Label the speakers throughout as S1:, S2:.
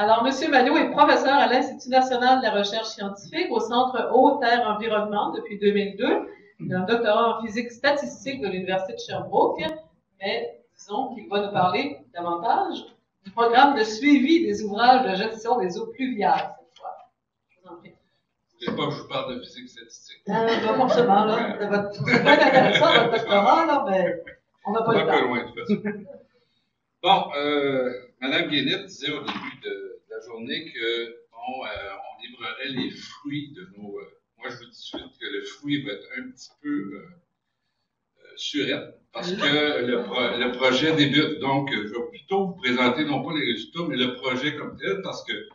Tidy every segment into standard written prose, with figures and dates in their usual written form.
S1: Alors, M. Manou est professeur à l'Institut national de la recherche scientifique au Centre Eau-Terre-Environnement depuis 2002. Il a un doctorat en physique statistique de l'Université de Sherbrooke, mais disons qu'il va nous parler davantage du programme de suivi des ouvrages de gestion des eaux pluviales cette fois. Je vous en prie.
S2: Vous voulez pas que je vous parle de physique statistique?
S1: Pas forcément, là. C'est pas intéressant, votre doctorat, là, mais on n'a pas le temps.
S2: Un peu loin, de toute façon. Bon, Mme Guénette disait au début de la journée qu'on on livrerait les fruits de nos... moi, je vous dis tout de suite que le fruit va être un petit peu surette, parce que le projet débute. Donc, je vais plutôt vous présenter non pas les résultats, mais le projet comme tel, parce que,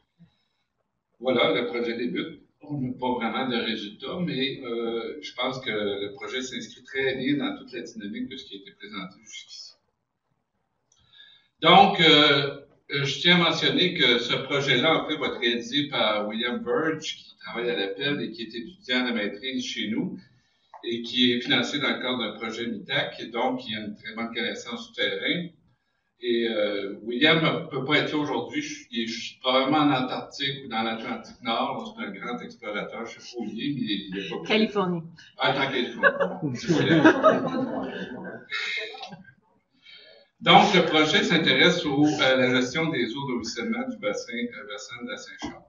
S2: voilà, le projet débute. On n'a pas vraiment de résultats, mais je pense que le projet s'inscrit très bien dans toute la dynamique de ce qui a été présenté jusqu'ici. Donc, je tiens à mentionner que ce projet-là, en fait, va être réalisé par William Burge, qui travaille à l'APEL et qui est étudiant de maîtrise chez nous, et qui est financé dans le cadre d'un projet MITAC, et donc il a une très bonne connaissance du terrain. Et William ne peut pas être là aujourd'hui. Je suis probablement en Antarctique ou dans l'Atlantique Nord. C'est un grand explorateur. Je ne sais pas où il est, mais il n'est pas...
S3: Californie.
S2: Ah, en Californie. Donc, le projet s'intéresse à la gestion des eaux de ruissellement du bassin de la Saint-Charles.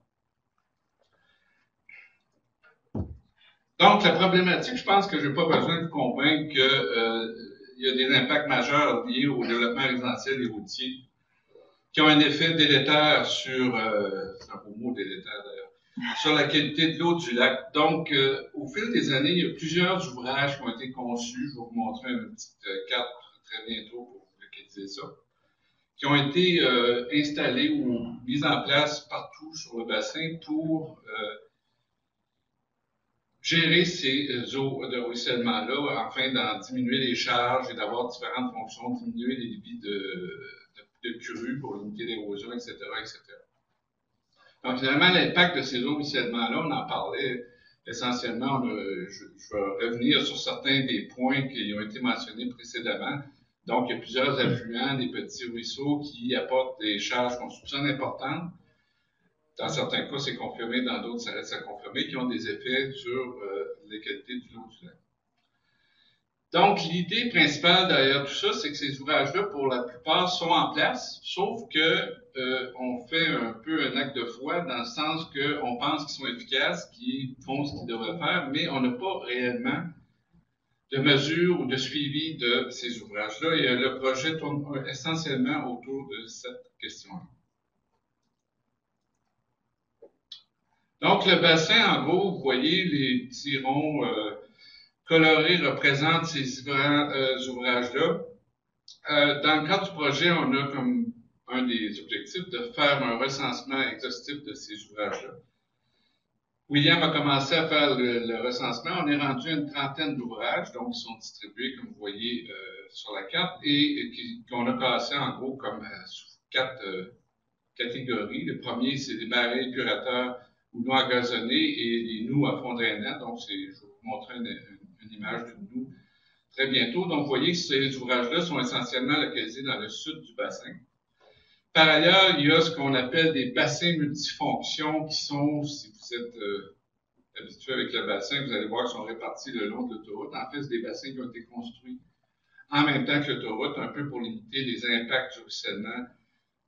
S2: Donc, la problématique, je pense que je n'ai pas besoin de vous convaincre qu'il y a des impacts majeurs liés au développement résidentiel et routier qui ont un effet délétère sur, c'est un beau mot délétère d'ailleurs, sur la qualité de l'eau du lac. Donc, au fil des années, il y a plusieurs ouvrages qui ont été conçus. Je vais vous montrer une petite carte très bientôt pour vous localiser ça, qui ont été installés ou mis en place partout sur le bassin pour gérer ces eaux de ruissellement-là, afin d'en diminuer les charges et d'avoir différentes fonctions, diminuer les débits de crues pour limiter l'érosion, etc., etc. Donc, finalement, l'impact de ces eaux de ruissellement-là, on en parlait essentiellement, je vais revenir sur certains des points qui ont été mentionnés précédemment. Donc, il y a plusieurs affluents, des petits ruisseaux qui apportent des charges qu'on soupçonne importantes. Dans certains cas, c'est confirmé, dans d'autres, ça reste à confirmer, qui ont des effets sur la qualité de l'eau du lac. Donc, l'idée principale derrière tout ça, c'est que ces ouvrages-là, pour la plupart, sont en place, sauf que on fait un peu un acte de foi, dans le sens qu'on pense qu'ils sont efficaces, qu'ils font ce qu'ils devraient faire, mais on n'a pas réellement de mesure ou de suivi de ces ouvrages-là, et le projet tourne essentiellement autour de cette question-là. Donc, le bassin, en gros, vous voyez, les petits ronds colorés représentent ces ouvrages-là. Dans le cadre du projet, on a comme un des objectifs de faire un recensement exhaustif de ces ouvrages-là. William a commencé à faire le recensement. On est rendu à une trentaine d'ouvrages, donc qui sont distribués, comme vous voyez sur la carte, et qu'on a classés en gros comme sous 4 catégories. Le premier, c'est des barils curateurs ou nous à gazonner et les nous à fond drainant. Donc, je vais vous montrer une image d'une nous très bientôt. Donc, vous voyez que ces ouvrages-là sont essentiellement localisés dans le sud du bassin. Par ailleurs, il y a ce qu'on appelle des bassins multifonctions qui sont, si vous êtes habitué avec le bassin, vous allez voir qu'ils sont répartis le long de l'autoroute. En fait, c'est des bassins qui ont été construits en même temps que l'autoroute, un peu pour limiter les impacts du ruissellement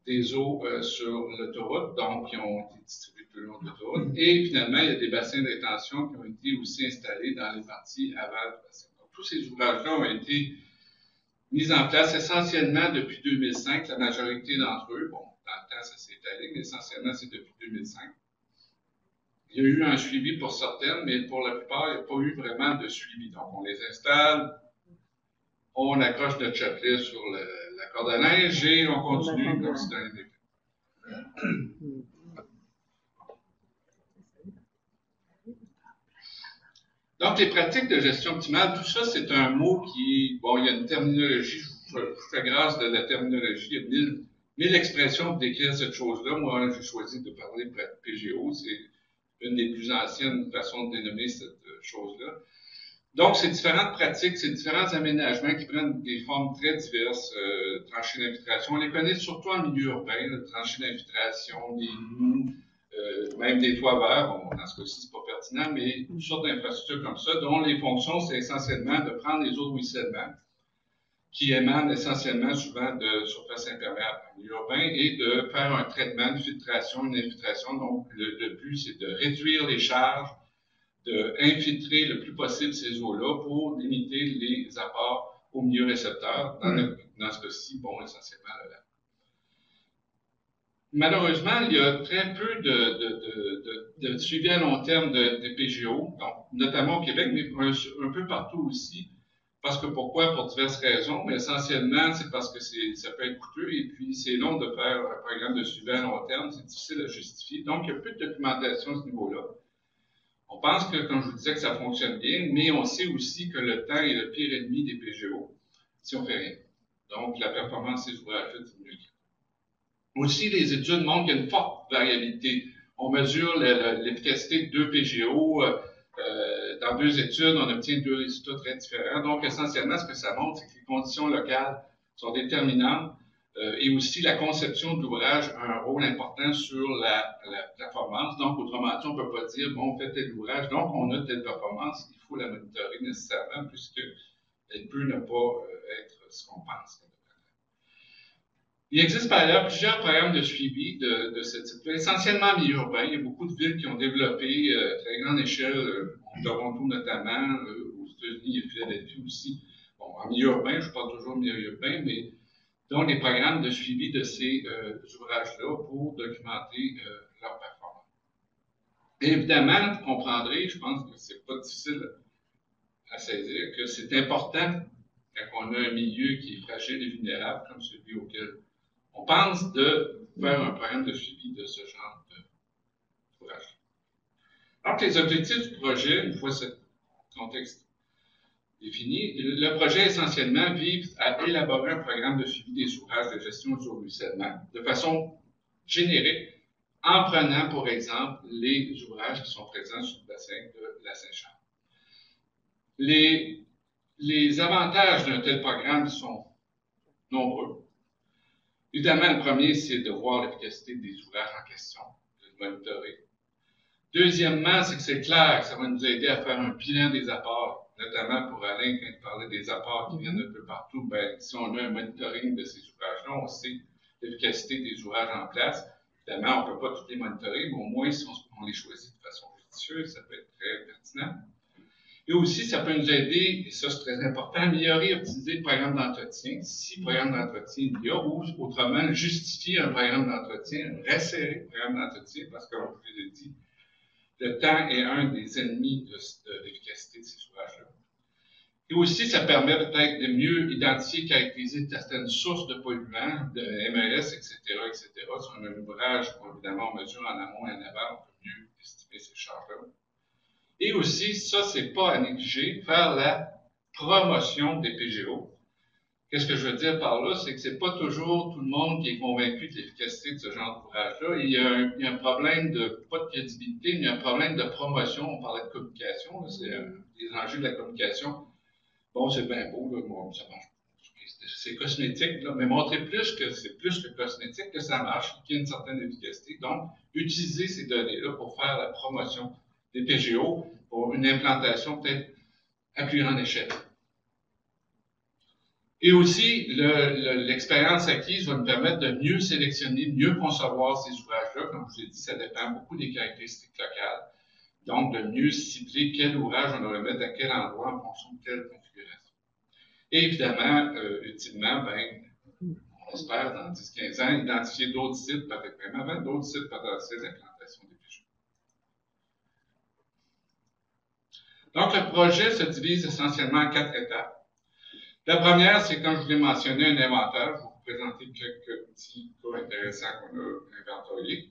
S2: des eaux sur l'autoroute, donc qui ont été distribués tout le long de l'autoroute. Et finalement, il y a des bassins de rétention qui ont été aussi installés dans les parties aval du bassin. Donc, tous ces ouvrages-là ont été mis en place essentiellement depuis 2005, la majorité d'entre eux. Bon, dans le temps, ça s'est étalé, mais essentiellement, c'est depuis 2005. Il y a eu un suivi pour certaines, mais pour la plupart, il n'y a pas eu vraiment de suivi. Donc, on les installe, on accroche notre chapelet sur la corde à neige et on continue comme si c'était un effet. Donc, les pratiques de gestion optimale, tout ça, c'est un mot qui, bon, il y a une terminologie, je vous fais grâce de la terminologie, il y a 1000 expressions pour décrire cette chose-là. Moi, j'ai choisi de parler de PGO, c'est une des plus anciennes façons de dénommer cette chose-là. Donc, ces différentes pratiques, ces différents aménagements qui prennent des formes très diverses, tranchées d'infiltration, on les connaît surtout en milieu urbain, le tranchées d'infiltration, des mous, même des toits verts, bon, dans ce cas-ci, c'est pas pertinent, mais une sorte d'infrastructure comme ça, dont les fonctions, c'est essentiellement de prendre les eaux de ruissellement, qui émanent essentiellement souvent de surface imperméable en milieu urbain, et de faire un traitement, une filtration, une infiltration. Donc, le but, c'est de réduire les charges, d'infiltrer le plus possible ces eaux-là pour limiter les apports au milieu récepteur, dans ce cas-ci, bon, essentiellement le lac. Malheureusement, il y a très peu de suivi à long terme des PGO, donc, notamment au Québec, mais un peu partout aussi. Parce que pourquoi? Pour diverses raisons, mais essentiellement, c'est parce que ça peut être coûteux et puis c'est long de faire un programme de suivi à long terme, c'est difficile à justifier. Donc, il y a peu de documentation à ce niveau-là. On pense que, comme je vous disais, que ça fonctionne bien, mais on sait aussi que le temps est le pire ennemi des PGO si on fait rien. Donc, la performance des ouvrages diminue. Aussi, les études montrent qu'il y a une forte variabilité. On mesure l'efficacité de 2 PGO. Dans 2 études, on obtient 2 résultats très différents. Donc, essentiellement, ce que ça montre, c'est que les conditions locales sont déterminantes et aussi la conception de l'ouvrage a un rôle important sur la performance. Donc, autrement dit, on ne peut pas dire, bon, on fait tel ouvrage, donc on a telle performance, il faut la monitorer nécessairement, puisqu'elle peut ne pas être ce qu'on pense. Il existe par ailleurs plusieurs programmes de suivi de ce type-là, essentiellement en milieu urbain. Il y a beaucoup de villes qui ont développé à très grande échelle, Toronto notamment, aux États-Unis et Philadelphie aussi. Bon, en milieu urbain, je parle toujours de milieu urbain, mais donc des programmes de suivi de ces ouvrages-là pour documenter leur performance. Et évidemment, vous comprendrez, je pense que c'est pas difficile à saisir, que c'est important quand on a un milieu qui est fragile et vulnérable, comme celui auquel on pense de faire un programme de suivi de ce genre d'ouvrage. Donc, les objectifs du projet, une fois ce contexte défini, le projet essentiellement vise à élaborer un programme de suivi des ouvrages de gestion du ruissellement de façon générique, en prenant, pour exemple, les ouvrages qui sont présents sur le bassin de la Saint-Charles. Les avantages d'un tel programme sont nombreux. Évidemment, le premier, c'est de voir l'efficacité des ouvrages en question, de le monitorer. Deuxièmement, c'est que c'est clair que ça va nous aider à faire un bilan des apports, notamment pour Alain, quand il parlait des apports qui viennent un peu partout. Ben, si on a un monitoring de ces ouvrages-là, on sait l'efficacité des ouvrages en place. Évidemment, on ne peut pas tous les monitorer, mais au moins, si on les choisit de façon judicieuse, ça peut être très pertinent. Et aussi, ça peut nous aider, et ça c'est très important, à améliorer et optimiser le programme d'entretien, si programme d'entretien il y a, ou autrement, justifier un programme d'entretien, resserrer le programme d'entretien, parce que, comme je l'ai dit, le temps est un des ennemis de l'efficacité de ces ouvrages-là. Et aussi, ça permet peut-être de mieux identifier et caractériser certaines sources de polluants, de MES, etc., etc. Sur un ouvrage, évidemment, on mesure en amont et en aval, on peut mieux estimer ces charges-là. Et aussi, ça, c'est pas à négliger, faire la promotion des PGO. Qu'est-ce que je veux dire par là? C'est que c'est pas toujours tout le monde qui est convaincu de l'efficacité de ce genre d'ouvrage-là. Il y a un problème pas de crédibilité, mais il y a un problème de promotion. On parlait de communication, c'est les enjeux de la communication. Bon, c'est bien beau, là, bon, ça marche. C'est cosmétique, là, mais montrer plus que c'est plus que cosmétique, que ça marche, qu'il y a une certaine efficacité. Donc, utiliser ces données-là pour faire la promotion des PGO pour une implantation peut-être à plus grande échelle. Et aussi, l'expérience acquise va nous permettre de mieux sélectionner, mieux concevoir ces ouvrages-là. Comme je vous ai dit, ça dépend beaucoup des caractéristiques locales. Donc, de mieux cibler quel ouvrage on devrait mettre à quel endroit en fonction de quelle configuration. Et évidemment, ultimement, ben, on espère dans 10-15 ans identifier d'autres sites, peut-être même avant, d'autres sites potentiels d'implantation des PGO. Donc, le projet se divise essentiellement en 4 étapes. La première, c'est, comme je vous l'ai mentionné, un inventaire. Je vais vous présenter quelques petits cas intéressants qu'on a inventoriés.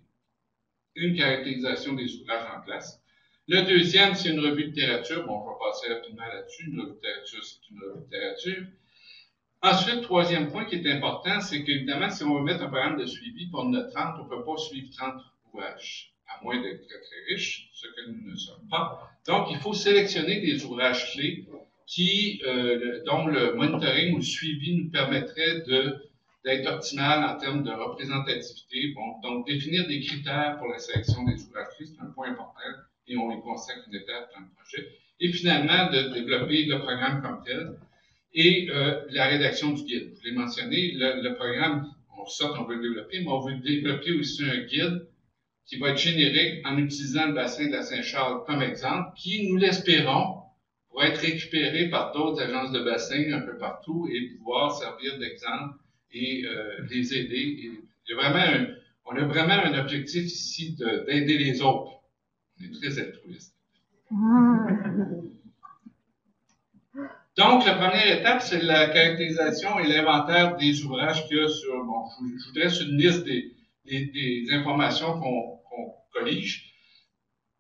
S2: Une caractérisation des ouvrages en place. Le deuxième, c'est une revue de littérature. Bon, je vais passer rapidement là-dessus. Une revue de littérature, c'est une revue de littérature. Ensuite, troisième point qui est important, c'est qu'évidemment, si on veut mettre un programme de suivi pour notre 30, on ne peut pas suivre 30 ouvrages. à moins d'être très, très riches, ce que nous ne sommes pas. Donc, il faut sélectionner des ouvrages clés dont le monitoring ou le suivi nous permettrait d'être optimal en termes de représentativité. Bon, donc, définir des critères pour la sélection des ouvrages clés, c'est un point important, et on y consacre une étape dans le projet. Et finalement, de développer le programme comme tel et la rédaction du guide. Je l'ai mentionné, le programme, on veut le développer, mais on veut développer aussi un guide qui va être généré en utilisant le bassin de la Saint-Charles comme exemple, qui, nous l'espérons, pourra être récupéré par d'autres agences de bassin un peu partout et pouvoir servir d'exemple et les aider. Et on a vraiment un objectif ici d'aider les autres. On est très altruiste. Donc, la première étape, c'est la caractérisation et l'inventaire des ouvrages qu'il y a sur... Bon, je vous dresse une liste des informations qu'on collige.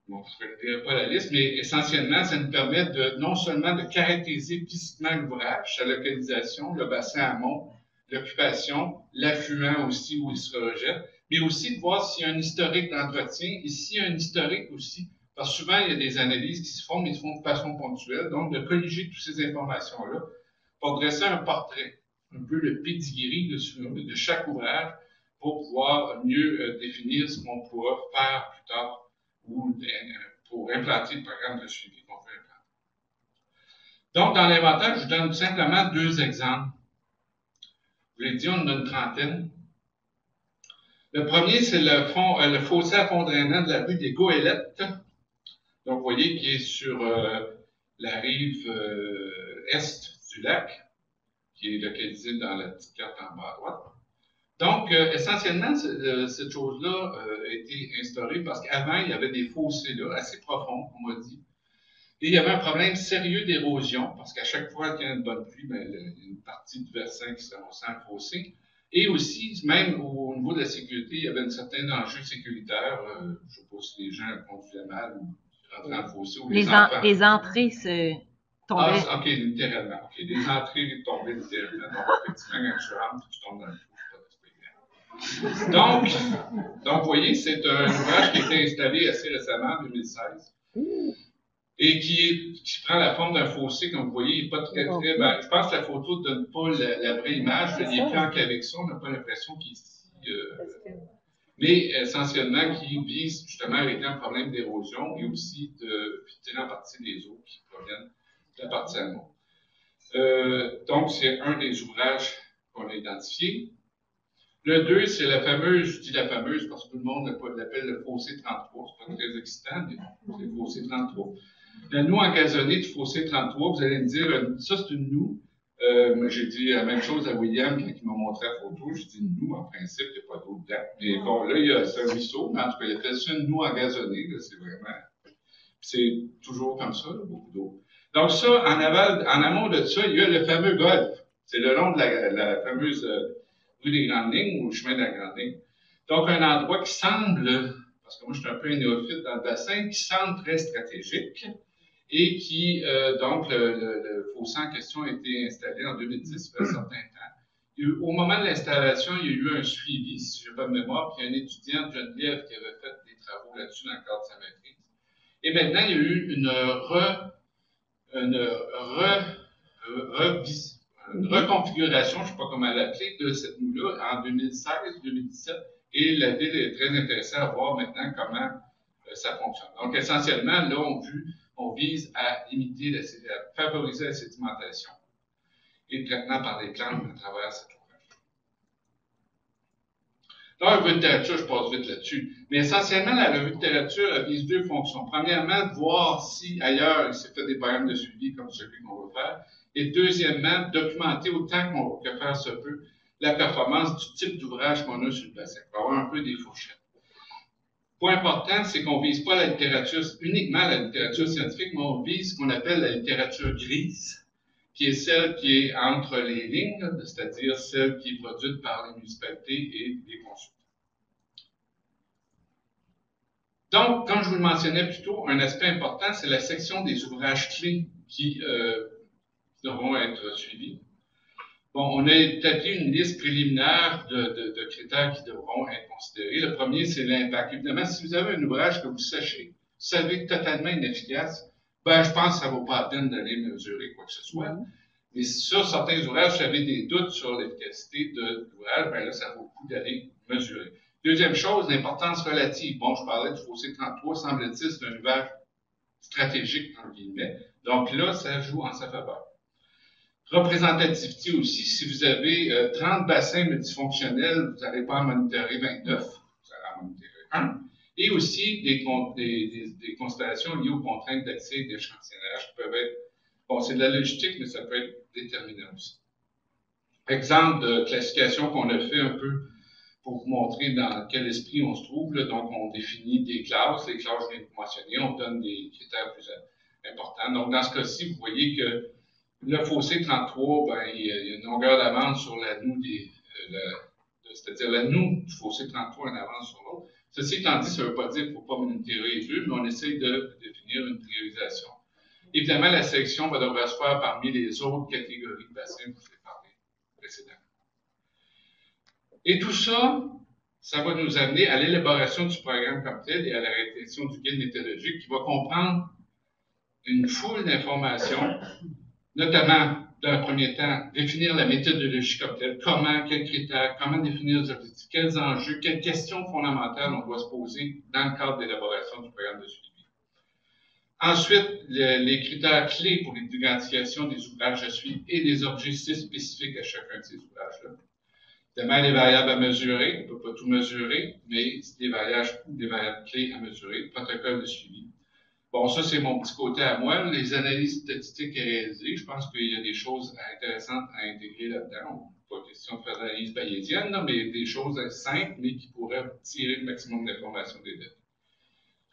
S2: Bon, je ne dirai pas la liste, mais essentiellement, ça nous permet non seulement de caractériser physiquement l'ouvrage, sa localisation, le bassin amont, l'occupation, l'affluent aussi où il se rejette, mais aussi de voir s'il y a un historique d'entretien et s'il y a un historique aussi, parce que souvent, il y a des analyses qui se font, mais ils se font de façon ponctuelle, donc de colliger toutes ces informations-là pour dresser un portrait, un peu le pedigree de chaque ouvrage pour pouvoir mieux définir ce qu'on pourra faire plus tard ou pour implanter le programme de suivi qu'on veut implanter. Donc, dans l'inventaire, je vous donne simplement 2 exemples. Je vous l'ai dit, on en a une trentaine. Le premier, c'est le fossé à fond drainant de la rue des Goélettes. Donc, vous voyez qu'il est sur la rive est du lac, qui est localisé dans la petite carte en bas à droite. Donc, essentiellement, cette chose-là a été instaurée parce qu'avant, il y avait des fossés là, assez profonds, on m'a dit. Et il y avait un problème sérieux d'érosion, parce qu'à chaque fois qu'il y a une bonne pluie, ben, il y a une partie du versant qui se ramassait en fossé. Et aussi, même au niveau de la sécurité, il y avait un certain enjeu sécuritaire. Je ne sais pas si les gens conduisaient mal ou rentraient en fossé, ou les enfants.
S3: Les entrées se tombaient.
S2: Ah, OK, littéralement. OK, les entrées tombaient littéralement. Donc, effectivement, quand tu rentres, tu tombes dans le trou. Donc, vous voyez, c'est un ouvrage qui a été installé assez récemment, en 2016, et qui prend la forme d'un fossé, comme vous voyez, il n'est pas très, ben, je pense que la photo ne donne pas la vraie image, il est plan qu'avec ça, on n'a pas l'impression qu'il est ici, mais essentiellement qui vise justement à régler un problème d'érosion et aussi de filtrer en partie les eaux qui proviennent de la partie amont. Donc, c'est un des ouvrages qu'on a identifié. Le 2, c'est la fameuse, je dis la fameuse parce que tout le monde l'appelle le fossé 33, c'est pas très excitant, mais c'est le fossé 33. La noue engazonnée du fossé 33, vous allez me dire, ça c'est une noue. Moi j'ai dit la même chose à William quand il m'a montré la photo, j'ai dit une noue, en principe, il n'y a pas d'eau dedans. Mais bon, là, c'est un ruisseau, mais en tout cas, il a fait ça une noue engazonnée, c'est vraiment, c'est toujours comme ça, là, beaucoup d'eau. Donc ça, en amont de ça, il y a le fameux golfe. C'est le long de la fameuse rue des Grandes Lignes ou le chemin de la Grande Ligne. Donc, un endroit qui semble, parce que moi je suis un peu un néophyte dans le bassin, qui semble très stratégique et qui, donc, le fossé en question a été installé en 2010, il y a un certain temps. Au moment de l'installation, il y a eu un suivi, si je n'ai pas de mémoire, puis un étudiant de Geneviève qui avait fait des travaux là-dessus dans le cadre de sa maîtrise. Et maintenant, il y a eu une reconfiguration, je ne sais pas comment l'appeler, de cette noue-là en 2016-2017. Et la ville est très intéressée à voir maintenant comment ça fonctionne. Donc, essentiellement, là, on vise à limiter, à favoriser la sédimentation et le traitement par les plantes à travers cette ouvrage. La revue de littérature, je passe vite là-dessus. Mais essentiellement, la revue de littérature vise 2 fonctions. Premièrement, de voir si ailleurs il s'est fait des programmes de suivi comme celui qu'on va faire. Et deuxièmement, documenter autant que faire se peut la performance du type d'ouvrage qu'on a sur le bassin, pour avoir un peu des fourchettes. Point important, c'est qu'on ne vise pas la littérature, uniquement la littérature scientifique, mais on vise ce qu'on appelle la littérature grise, qui est celle qui est entre les lignes, c'est-à-dire celle qui est produite par les municipalités et les consultants. Donc, comme je vous le mentionnais plus tôt, un aspect important, c'est la section des ouvrages clés qui devront être suivis. Bon, on a établi une liste préliminaire de critères qui devront être considérés. Le premier, c'est l'impact. Évidemment, si vous avez un ouvrage que vous savez totalement inefficace, ben, je pense que ça ne vaut pas la peine d'aller mesurer quoi que ce soit. Mais sur certains ouvrages, si vous avez des doutes sur l'efficacité de l'ouvrage, ben là, ça vaut le coup d'aller mesurer. Deuxième chose, l'importance relative. Bon, je parlais du fossé 33, semble-t-il, c'est un ouvrage stratégique, entre guillemets. Donc là, ça joue en sa faveur. Représentativité aussi, si vous avez 30 bassins multifonctionnels, vous n'allez pas en monitorer 29, vous allez en monitorer 1. Et aussi des considérations liées aux contraintes d'accès et d'échantillonnage qui peuvent être, bon, c'est de la logistique, mais ça peut être déterminant aussi. Exemple de classification qu'on a fait un peu pour vous montrer dans quel esprit on se trouve. Là. Donc, on définit des classes. Les classes, je viens de vous mentionner, on donne des critères plus importants. Donc, dans ce cas-ci, vous voyez que le fossé 33, ben, il y a une longueur d'avance sur la noue c'est-à-dire la noue du fossé 33 en avance sur l'autre. Ceci étant dit, ça ne veut pas dire qu'il ne faut pas monitorer les deux, mais on essaie de définir une priorisation. Évidemment, la sélection va devoir se faire parmi les autres catégories de bassins que je vous ai parlé précédemment. Et tout ça, ça va nous amener à l'élaboration du programme comme tel et à la rédaction du guide méthodologique qui va comprendre une foule d'informations, notamment, dans un premier temps, définir la méthodologie comme telle, comment, quels critères, comment définir les objectifs, quels enjeux, quelles questions fondamentales on doit se poser dans le cadre d'élaboration du programme de suivi. Ensuite, les critères clés pour l'identification des ouvrages à suivre et des objectifs spécifiques à chacun de ces ouvrages-là. Évidemment, les variables à mesurer, on ne peut pas tout mesurer, mais c'est des variables clés à mesurer, protocole de suivi. Bon, ça, c'est mon petit côté à moi. Les analyses statistiques à réaliser, je pense qu'il y a des choses intéressantes à intégrer là-dedans. Pas question de faire de l'analyse bayésienne, là, mais des choses simples, mais qui pourraient tirer le maximum d'informations des données.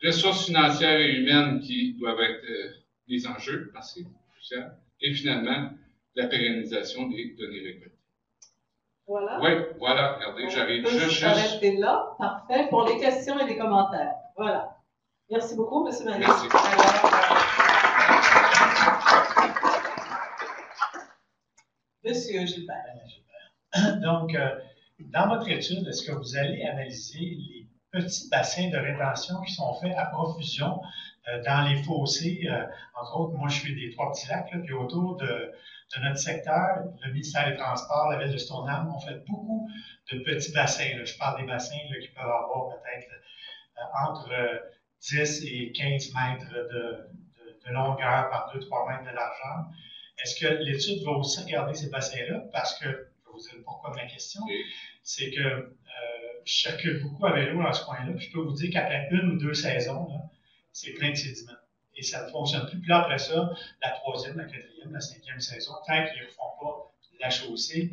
S2: Ressources financières et humaines qui doivent être des enjeux, parce que c'est crucial. Et finalement, la pérennisation des données récoltées.
S1: Voilà.
S2: Oui, voilà, regardez, j'arrive juste.
S1: Arrêtez là. Parfait. Pour les questions et les commentaires. Voilà. Merci beaucoup, M. Marie.
S2: Merci.
S1: Monsieur Gilbert.
S4: Donc, dans votre étude, est-ce que vous allez analyser les petits bassins de rétention qui sont faits à profusion dans les fossés? Entre autres, moi, je suis des Trois-Petits-Lacs, puis autour de notre secteur, le ministère des Transports, la ville de Stoneham, on fait beaucoup de petits bassins. Là. Je parle des bassins là, qui peuvent avoir peut-être entre 10 et 15 mètres de longueur par 2-3 mètres de largeur. Est-ce que l'étude va aussi regarder ces bassins-là? Parce que, je vais vous dire pourquoi ma question, c'est que je circule beaucoup à vélo dans ce coin-là, puis je peux vous dire qu'après 1 ou 2 saisons, c'est plein de sédiments. Et ça ne fonctionne plus. Puis là, après ça, la 3e, la 4e, la 5e saison, tant qu'ils ne refont pas la chaussée,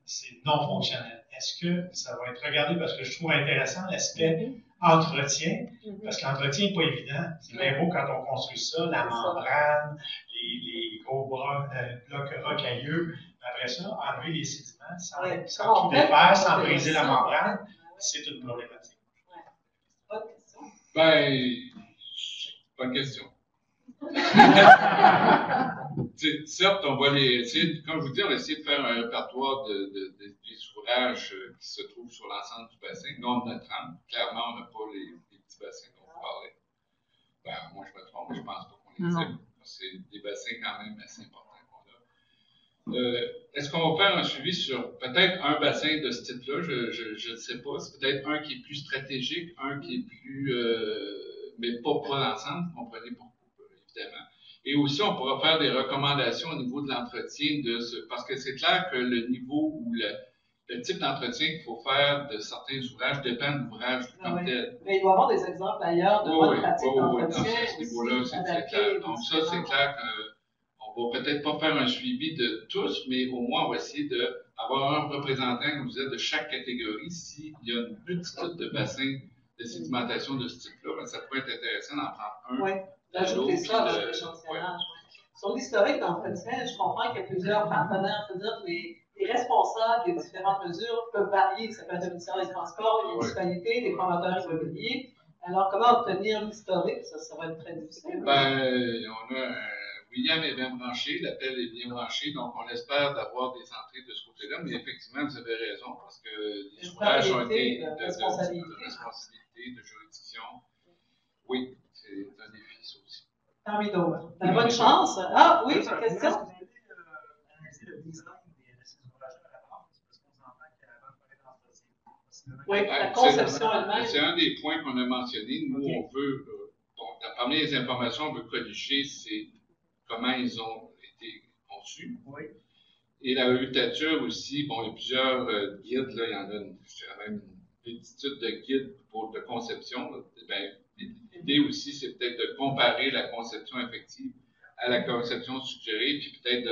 S4: c'est non fonctionnel. Est-ce que ça va être regardé? Parce que je trouve intéressant l'aspect entretien, parce qu'entretien n'est pas évident. C'est bien beau quand on construit ça, la membrane, les gros blocs rocailleux. Après ça, enlever les sédiments sans tout défaire, sans briser la membrane, c'est une problématique.
S1: Bonne question.
S2: Ben, bonne question. Certes, on va essayer, comme je vous dis, on va essayer de faire un répertoire des ouvrages qui se trouvent sur l'ensemble du bassin. Nous, on en a 30. Clairement, on n'a pas les petits bassins dont vous parlez. Ben, moi, je me trompe, mais je ne pense pas qu'on les ait. C'est des bassins quand même assez importants qu'on a. Est-ce qu'on va faire un suivi sur peut-être un bassin de ce type-là? Je ne sais pas. C'est peut-être un qui est plus stratégique, un qui est plus... mais pas l'ensemble, vous comprenez pourquoi, évidemment. Et aussi, on pourra faire des recommandations au niveau de l'entretien parce que c'est clair que le niveau ou le type d'entretien qu'il faut faire de certains ouvrages dépend de l'ouvrage comme tel.
S1: Mais il doit y avoir des exemples ailleurs de bonnes pratiques d'entretien.
S2: Oui, à ce niveau-là, c'est clair. Donc ça, c'est clair qu'on va peut-être pas faire un suivi de tous, mais au moins, on va essayer d'avoir un représentant, comme vous dites, de chaque catégorie. S'il y a une multitude de bassins de sédimentation de ce type-là, ben, ça peut être intéressant d'en prendre un.
S1: Oui, d'ajouter ça à l'échantillonnage. Sur l'historique d'entretien, je comprends qu'il y a plusieurs partenaires, c'est-à-dire que les responsables des différentes mesures peuvent varier. Ça peut être le ministère des Transports, les municipalités, les promoteurs immobiliers. Alors, comment obtenir l'historique? Ça va être très difficile.
S2: Ben, on a William est bien branché, l'appel est bien branché, donc on espère d'avoir des entrées de ce côté-là, mais effectivement, vous avez raison, parce que les ouvrages ont été
S1: de responsabilité,
S2: de juridiction. Oui, c'est un défi, ça aussi.
S1: Parmi d'autres. Bonne chance. Ah oui, question?
S5: Analyser le design de ces ouvrages à l'avance, parce qu'on s'entend qu'avant de parler d'entretien.
S1: Oui, la conception elle-même.
S2: C'est un des points qu'on a mentionné. Nous, on veut, parmi les informations, on veut corriger, c'est comment ils ont été conçus.
S5: Oui.
S2: Et la revuitature aussi, bon, il y a plusieurs guides, là, il y en a même une multitude de guides de conception. Ben, l'idée aussi, c'est peut-être de comparer la conception effective à la conception suggérée, puis peut-être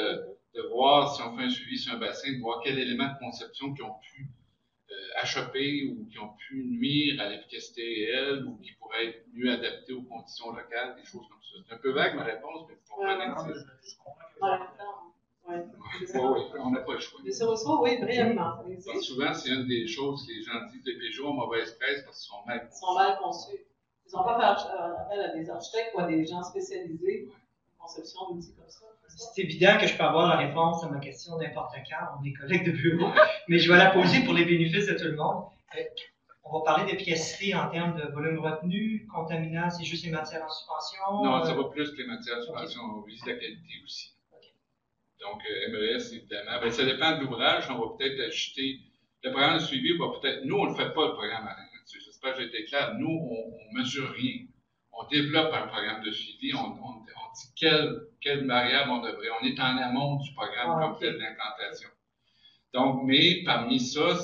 S2: de voir, si on fait un suivi sur un bassin, de voir quels éléments de conception qui ont pu achopper ou qui ont pu nuire à l'efficacité réelle ou qui pourraient être mieux adaptés aux conditions locales, des choses comme ça. C'est un peu vague ma réponse, mais vous comprenez que
S5: Je comprends que
S1: Oui,
S2: on n'a pas le choix.
S1: Mais sur le soir, oui, brièvement.
S2: Souvent, c'est une des choses que les gens disent, les Peugeot ont mauvaise presse parce qu'ils sont mal conçus.
S1: Ils sont mal conçus. Ils n'ont pas fait appel à des architectes ou à des gens spécialisés en conception d'outils comme ça.
S6: C'est évident que je peux avoir la réponse à ma question n'importe quand, on est collègues de bureau, mais je vais la poser pour les bénéfices de tout le monde. On va parler d'efficacité en termes de volume retenu, contaminant, c'est juste les matières en suspension?
S2: Non, ça va plus que les matières en suspension, on vise la qualité aussi. Donc, MES, évidemment. Ben, ça dépend de l'ouvrage, on va peut-être ajouter. Le programme de suivi va peut-être. Nous, on ne le fait pas, le programme. J'espère que j'ai été clair. Nous, on ne mesure rien. On développe un programme de suivi, on dit quelle variable on devrait. On est en amont du programme comme tel d'implantation. Donc, mais parmi ça,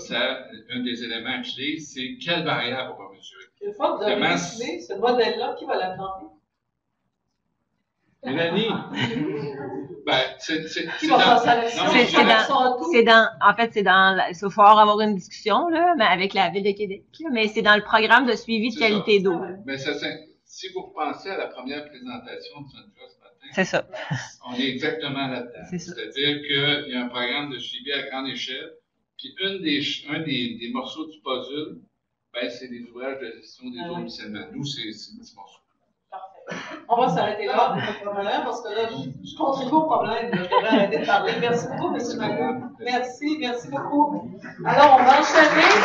S2: un des éléments clés, c'est quelle variable on va mesurer.
S1: Une fois que vous avez décidé ce modèle-là, qui va l'implanter?
S2: Mélanie? Ben,
S1: qui va passer à l'action?
S3: En fait, c'est dans, il faut falloir avoir une discussion, là, mais avec la Ville de Québec, là, mais c'est dans le programme de suivi de qualité d'eau.
S2: Mais si vous repensez à la première présentation de Sandra ce matin,
S3: c'est ça.
S2: On est exactement là-dedans. C'est-à-dire qu'il y a un programme de suivi à grande échelle, puis un des morceaux du puzzle, ben, c'est les ouvrages de gestion des eaux ruissellement. Nous, c'est ce petit morceau.
S1: Parfait. On va s'arrêter là, parce que là, je contribue au problème. Je devrais arrêter de parler. Merci beaucoup, M. Magot. Merci beaucoup. Alors, on va enchaîner.